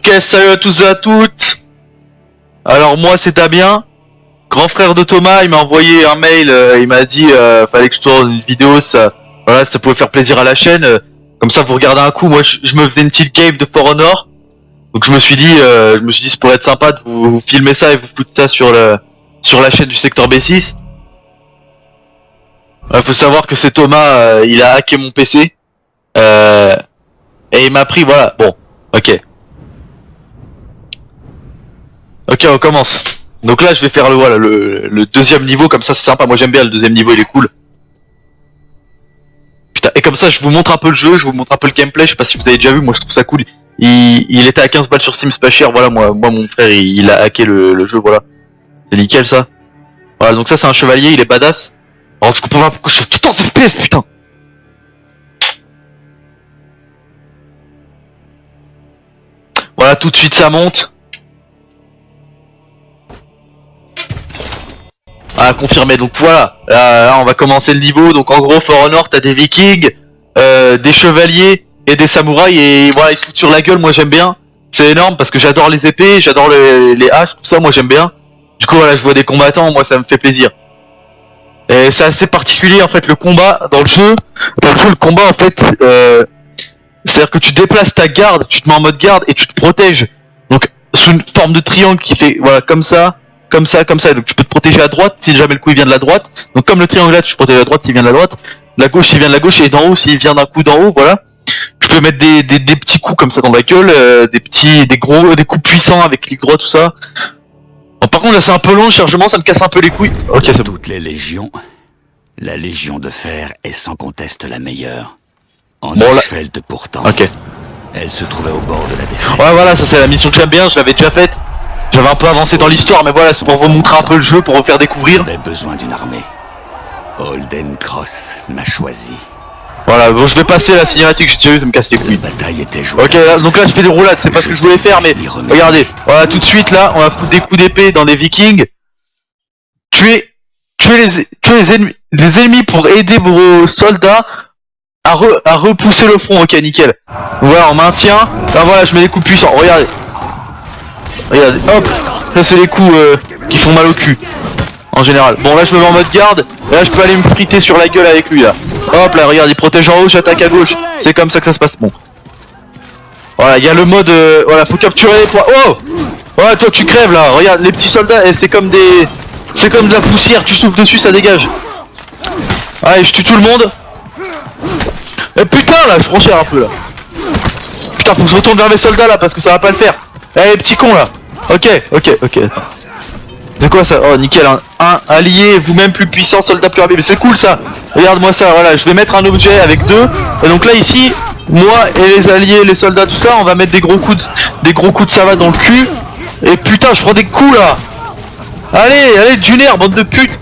Ok, salut à tous et à toutes. Alors moi c'est Damien, grand frère de Thomas. Il m'a envoyé un mail, il m'a dit fallait que je tourne une vidéo, ça pouvait faire plaisir à la chaîne. Comme ça vous regardez un coup. Moi je me faisais une petite game de For Honor, donc je me suis dit ça pourrait être sympa de vous filmer ça et vous foutre ça sur la chaîne du secteur B6. Faut savoir que c'est Thomas, il a hacké mon PC et il m'a pris, voilà. Bon, ok. Ok, on commence. Donc là, je vais faire le deuxième niveau, comme ça c'est sympa. Moi j'aime bien le deuxième niveau, il est cool. Putain, et comme ça, je vous montre un peu le jeu, je vous montre un peu le gameplay. Je sais pas si vous avez déjà vu, moi je trouve ça cool. Il était à 15 balles sur Steam, c'est pas cher. Voilà, moi mon frère, il a hacké le jeu, voilà. C'est nickel ça. Voilà, donc ça c'est un chevalier, il est badass. Alors je comprends pas pourquoi je suis tout en FPS, putain. Voilà, tout de suite ça monte. Ah, confirmé. Donc voilà, là, on va commencer le niveau. Donc en gros, For Honor, t'as des vikings, des chevaliers et des samouraïs, et voilà, ils se foutent sur la gueule. Moi j'aime bien, c'est énorme parce que j'adore les épées, j'adore les haches, tout ça, moi j'aime bien. Du coup voilà, je vois des combattants, moi ça me fait plaisir. Et c'est assez particulier en fait le combat dans le jeu. Dans le jeu, le combat en fait, c'est-à-dire que tu déplaces ta garde, tu te mets en mode garde et tu te protèges. Donc sous une forme de triangle qui fait voilà comme ça. Comme ça, donc tu peux te protéger à droite si jamais le coup il vient de la droite. Donc comme le triangle là, tu te protèges à droite s'il vient de la droite. La gauche s'il vient de la gauche, et d'en haut s'il vient d'un coup d'en haut, voilà. Tu peux mettre des petits coups comme ça dans la gueule, des coups puissants avec clic droit, tout ça. Bon, par contre là c'est un peu long le chargement, ça me casse un peu les couilles. Ok, c'est bon. Toutes les légions, la Légion de Fer est sans conteste la meilleure. En Ashfeld pourtant, elle se trouvait au bord de la défaite. Ouais voilà, ça c'est la mission que j'aime bien, je l'avais déjà faite. J'avais un peu avancé dans l'histoire, mais voilà, c'est pour vous montrer un peu le jeu, pour vous faire découvrir. J'avais besoin d'une armée. Holden Cross m'a choisi. Voilà, bon, je vais passer la cinématique, j'ai déjà vu, ça me casse les couilles. La bataille était jouée. Ok, là, donc là je fais des roulades, c'est pas ce que je voulais faire, mais regardez, voilà, tout de suite là, on va foutre des coups d'épée dans des vikings. Tuer les ennemis pour aider vos soldats à repousser le front. Ok, nickel. Voilà, on maintient. Là voilà, je mets des coups puissants, regardez. Regardez, hop, ça c'est les coups qui font mal au cul, en général. Bon là je me mets en mode garde, et là je peux aller me friter sur la gueule avec lui là. Hop là, regarde, il protège en haut, j'attaque à gauche. C'est comme ça que ça se passe, bon. Voilà, il y a le mode, voilà, faut capturer les points. Oh, voilà, toi tu crèves là, regarde, les petits soldats, et c'est comme de la poussière, tu souffles dessus, ça dégage. Allez, je tue tout le monde. Et putain là, je prends cher un peu là. Putain, faut que je retourne vers mes soldats là, parce que ça va pas le faire. Eh les petits cons là. Ok. C'est quoi ça? Oh nickel, un allié, vous-même plus puissant, soldat plus rapide. Mais c'est cool ça. Regarde-moi ça, voilà, je vais mettre un objet avec deux. Et donc là ici, moi et les alliés, les soldats, tout ça, on va mettre des gros coups de savate dans le cul. Et putain, je prends des coups là. Allez, Dunaire, bande de putes.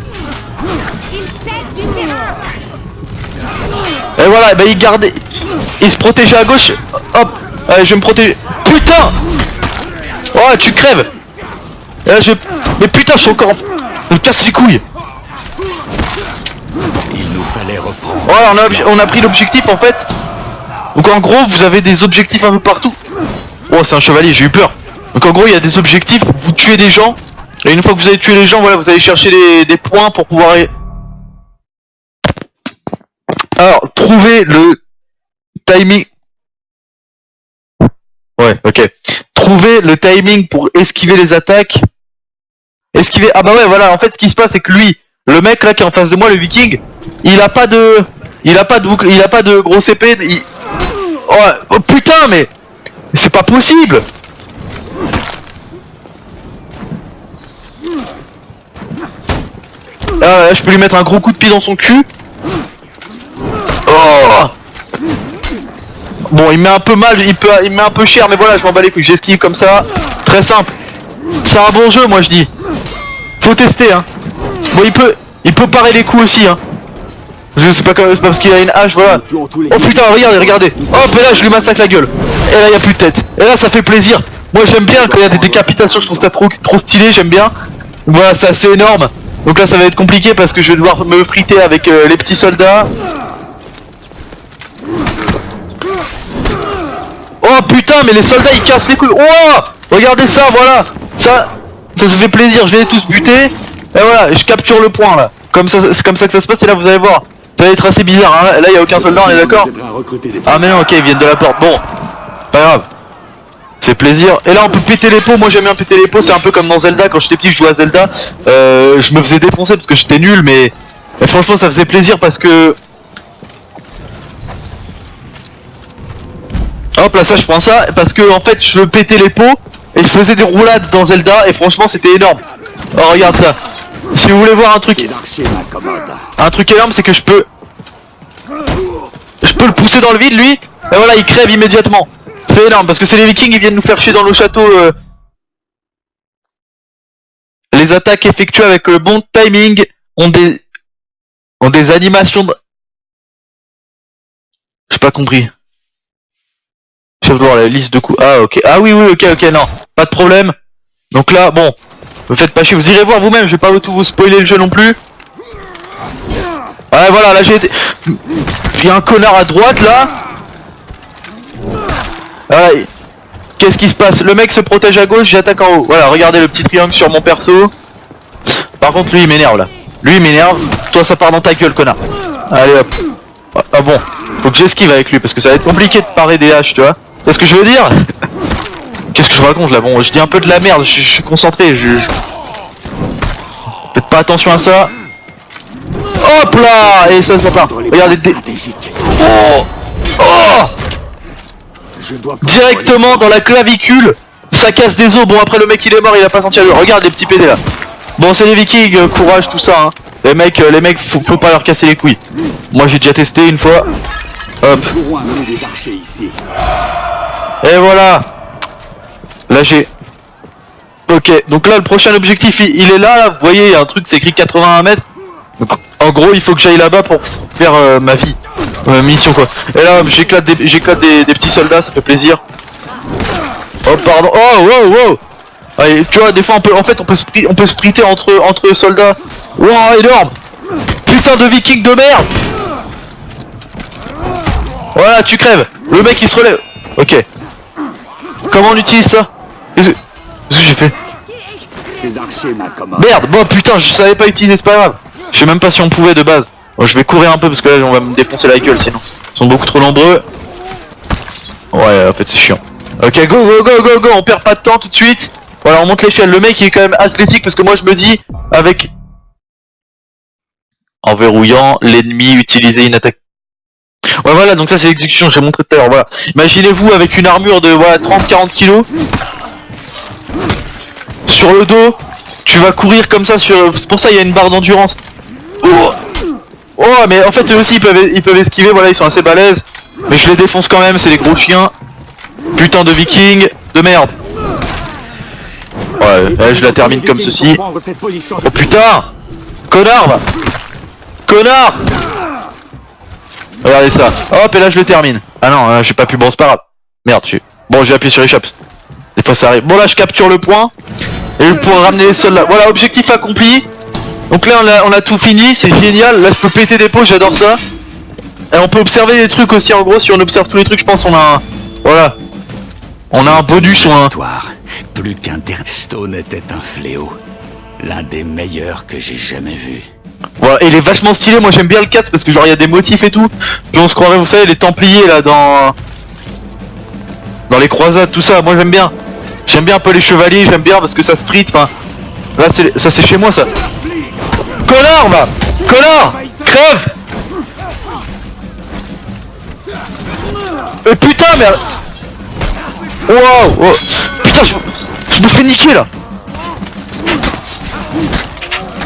Et voilà, bah il se protégeait à gauche. Hop, allez, je vais me protéger. Putain. Oh, tu crèves. Et là, mais putain, je suis encore on me casse les couilles. Il nous fallait reprendre. Voilà, on a pris l'objectif en fait. Donc en gros, vous avez des objectifs un peu partout. Oh, c'est un chevalier, j'ai eu peur. Donc en gros, il y a des objectifs, vous tuez des gens. Et une fois que vous avez tué les gens, voilà, vous allez chercher des points pour pouvoir... Alors, trouver le timing... Ouais, ok. Trouver le timing pour esquiver les attaques. Esquiver... Ah bah ouais, voilà, en fait, ce qui se passe, c'est que lui, le mec là qui est en face de moi, le viking, il a pas de boucle, il a pas de grosse épée, oh putain, mais c'est pas possible. Ah, là, je peux lui mettre un gros coup de pied dans son cul. Oh. Bon, il me met un peu mal, il me met un peu cher, mais voilà, je m'en bats les couilles, j'esquive comme ça, très simple. C'est un bon jeu, moi je dis. Faut tester, hein. Bon, il peut parer les coups aussi, hein. C'est pas parce qu'il a une hache, voilà. Oh putain, regardez. Hop, et là je lui massacre la gueule. Et là il y a plus de tête. Et là ça fait plaisir. Moi j'aime bien quand il y a des décapitations, je trouve ça trop stylé, j'aime bien. Voilà, c'est assez énorme. Donc là ça va être compliqué parce que je vais devoir me friter avec les petits soldats. Oh putain, mais les soldats ils cassent les couilles. Oh, regardez ça, voilà. Ça se fait plaisir, je vais les tous buter. Et voilà, je capture le point là. Comme ça, c'est comme ça que ça se passe et là vous allez voir. Ça va être assez bizarre, hein. Là il y a aucun soldat, on est d'accord? Ah mais non, ok, ils viennent de la porte. Bon, pas grave. Fait plaisir. Et là on peut péter les pots, moi j'aime bien péter les pots, c'est un peu comme dans Zelda, quand j'étais petit je jouais à Zelda. Je me faisais défoncer parce que j'étais nul mais franchement ça faisait plaisir parce que... Hop là ça je prends ça parce que en fait je pétais les pots et je faisais des roulades dans Zelda et franchement c'était énorme. Oh regarde ça. Si vous voulez voir un truc énorme c'est que je peux le pousser dans le vide lui. Et voilà il crève immédiatement. C'est énorme parce que c'est les Vikings, ils viennent nous faire chier dans nos châteaux. Les attaques effectuées avec le bon timing ont des animations de... J'ai pas compris. Je vais voir la liste de coups. Ah ok. Ah oui ok non. Pas de problème. Donc là bon. Me faites pas chier, vous irez voir vous-même, je vais pas tout vous spoiler le jeu non plus. Ouais voilà, là j'ai été... Il y a un connard à droite là. Voilà. Qu'est-ce qui se passe? Le mec se protège à gauche, j'attaque en haut. Voilà, regardez le petit triangle sur mon perso. Par contre lui il m'énerve là. Lui il m'énerve. Toi ça part dans ta gueule connard. Allez hop. Ah bon. Faut que j'esquive avec lui parce que ça va être compliqué de parer des haches tu vois. C'est ce que je veux dire. Qu'est-ce que je raconte là? Bon je dis un peu de la merde, je suis concentré, faites pas attention à ça. Hop là. Et ça part. Regardez Oh. Directement dans la clavicule. Ça casse des os. Bon après le mec il est mort, il a pas senti à l'eau. Regarde les petits PD là. Bon c'est les Vikings, courage tout ça hein. Les mecs faut pas leur casser les couilles. Moi j'ai déjà testé une fois. Hop. Et voilà. Là j'ai... Ok, donc là le prochain objectif il est là, vous voyez il y a un truc c'est écrit 81 mètres. Donc en gros il faut que j'aille là-bas pour faire ma vie, mission quoi. Et là j'éclate des petits soldats, ça fait plaisir. Oh pardon, oh wow. Allez, tu vois des fois on peut spriter entre soldats. Wow énorme. Putain de viking de merde. Voilà tu crèves, le mec il se relève. Ok. Comment on utilise ça? Qu'est-ce que j'ai fait? Merde, bon putain je savais pas utiliser, c'est pas grave. Je sais même pas si on pouvait de base. Bon, je vais courir un peu parce que là on va me défoncer la gueule sinon. Ils sont beaucoup trop nombreux. Ouais en fait c'est chiant. Ok go, on perd pas de temps tout de suite. Voilà on monte l'échelle, le mec il est quand même athlétique parce que moi je me dis avec... En verrouillant, l'ennemi utiliser une attaque. Ouais voilà donc ça c'est l'exécution, j'ai montré tout à l'heure, voilà. Imaginez-vous avec une armure de voilà 30-40 kilos. Sur le dos, tu vas courir comme ça sur... C'est pour ça il y a une barre d'endurance. Oh mais en fait eux aussi ils peuvent esquiver, voilà ils sont assez balèzes. Mais je les défonce quand même, c'est des gros chiens. Putain de vikings de merde. Ouais là, je la termine comme ceci. Oh putain. Connard va. Connard. Regardez ça. Hop et là je le termine. Ah non j'ai pas pu, bon c'est pas grave. Merde bon j'ai appuyé sur les chops. Des fois ça arrive. Bon là je capture le point. Et pour ramener les soldats. Voilà objectif accompli. Donc là on a tout fini, c'est génial. Là je peux péter des pots, j'adore ça. Et on peut observer des trucs aussi, en gros si on observe tous les trucs je pense on a un... Voilà. On a un bonus ou un... Plus qu'un Stone était un fléau. L'un des meilleurs que j'ai jamais vu. Voilà, et il est vachement stylé, moi j'aime bien le casque parce que genre il y a des motifs et tout. Puis on se croirait, vous savez, les Templiers là dans les croisades, tout ça, moi j'aime bien. J'aime bien un peu les chevaliers, j'aime bien parce que ça sprint, enfin... Là ça c'est chez moi ça. Connard va. Connard. Crève. Putain merde. Wow, putain je me fais niquer là.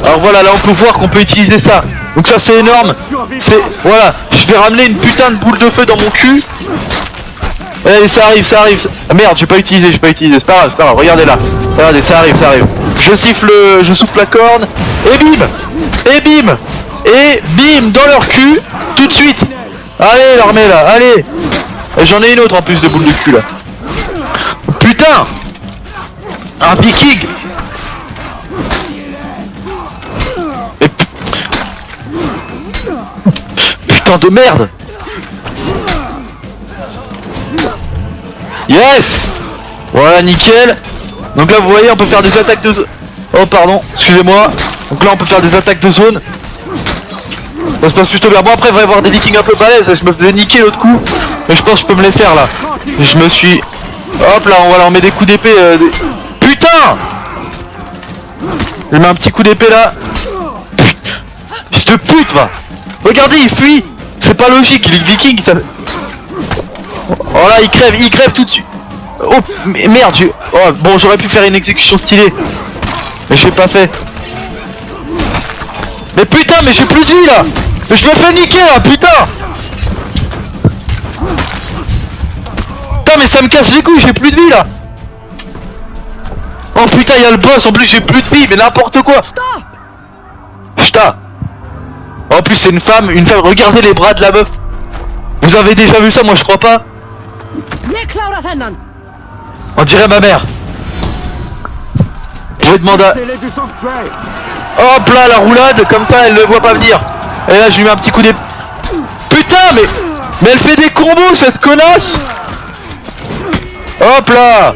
Alors voilà, là on peut voir qu'on peut utiliser ça. Donc ça c'est énorme. C'est... Voilà, je vais ramener une putain de boule de feu dans mon cul. Allez ça arrive. Ah merde j'ai pas utilisé, c'est pas grave, regardez là. Regardez, ça arrive. Je souffle la corne. Et bim. Et bim dans leur cul. Tout de suite. Allez l'armée là, allez. Et j'en ai une autre en plus de boule de cul là. Putain. Un viking. Et putain de merde. Yes. Voilà, nickel. Donc là vous voyez on peut faire des attaques de zone. Oh pardon, excusez-moi. Donc là on peut faire des attaques de zone. Ça se passe plutôt bien. Bon après il va y avoir des vikings un peu balèzes. Je me faisais niquer l'autre coup. Mais je pense que je peux me les faire là. Je me suis... Hop là, voilà, on met des coups d'épée. Putain. Je mets un petit coup d'épée là. Fils de pute va. Regardez il fuit. C'est pas logique, les vikings ça... Oh là il crève tout de suite. Oh merde, oh, bon j'aurais pu faire une exécution stylée. Mais je l'ai pas fait. Mais putain mais j'ai plus de vie là. Mais je me fais niquer là putain. Putain mais ça me casse les couilles, j'ai plus de vie là. Oh putain il y a le boss, en plus j'ai plus de vie, mais n'importe quoi. Putain. En plus c'est une femme, regardez les bras de la meuf. Vous avez déjà vu ça, moi je crois pas. On dirait ma mère. Je vais demander à... Hop là la roulade, comme ça elle ne voit pas venir. Et là je lui mets un petit coup d'épée. Putain mais elle fait des combos cette connasse. Hop là.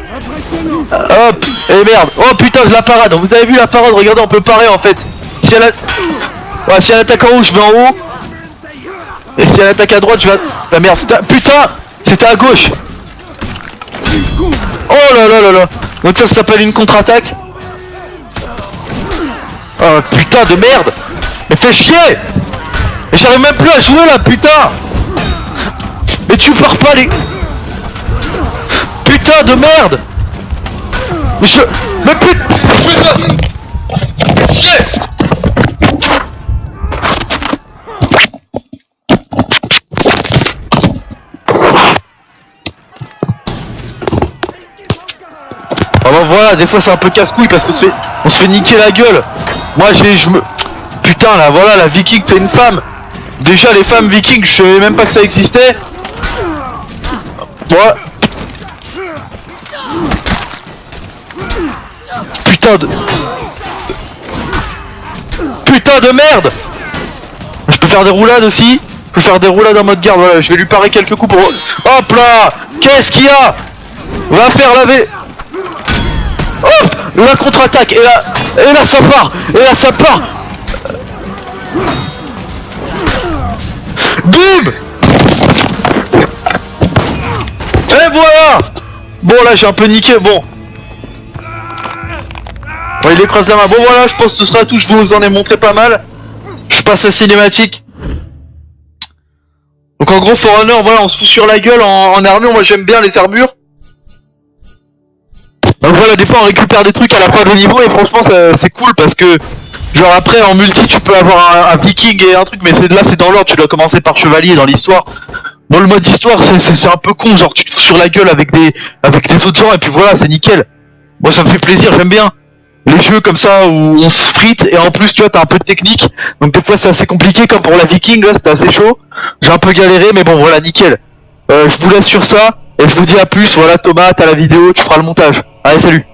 Hop. Et merde. Oh putain la parade, vous avez vu la parade, regardez on peut parer en fait. Si elle, ouais, si elle attaque en haut je vais en haut. Et si elle attaque à droite je vais à... Ah merde, putain. C'était à gauche. Oh là là là là. Donc ça s'appelle une contre-attaque. Oh putain de merde. Mais fais chier. Et j'arrive même plus à jouer là putain. Mais tu pars pas les... Putain de merde. Mais putain. Chier. Ah bah voilà, des fois c'est un peu casse-couille parce qu'on se fait niquer la gueule. Moi Putain là voilà, la viking c'est une femme. Déjà les femmes vikings, je savais même pas que ça existait. Ouais. Putain de merde. Je peux faire des roulades aussi. Je peux faire des roulades en mode garde, voilà, je vais lui parer quelques coups pour... Hop là. Qu'est-ce qu'il y a? Va faire laver. Hop. La contre-attaque. Et là ça part. Boum. Et voilà. Bon là j'ai un peu niqué, bon. Bon, il écrase la main. Bon voilà, je pense que ce sera tout, je vous en ai montré pas mal. Je passe à la cinématique. Donc en gros For Honor, voilà, on se fout sur la gueule en armure, moi j'aime bien les armures. Donc voilà, des fois on récupère des trucs à la fin des niveaux et franchement c'est cool parce que genre après en multi tu peux avoir un viking et un truc, mais c'est dans l'ordre, tu dois commencer par chevalier dans l'histoire. Bon le mode histoire c'est un peu con, genre tu te fous sur la gueule avec des autres gens et puis voilà c'est nickel. Moi ça me fait plaisir, j'aime bien les jeux comme ça où on se frite et en plus tu vois t'as un peu de technique, donc des fois c'est assez compliqué comme pour la viking là c'était assez chaud. J'ai un peu galéré mais bon voilà nickel. Je vous laisse sur ça et je vous dis à plus, voilà Thomas t'as la vidéo, tu feras le montage. Allez salut.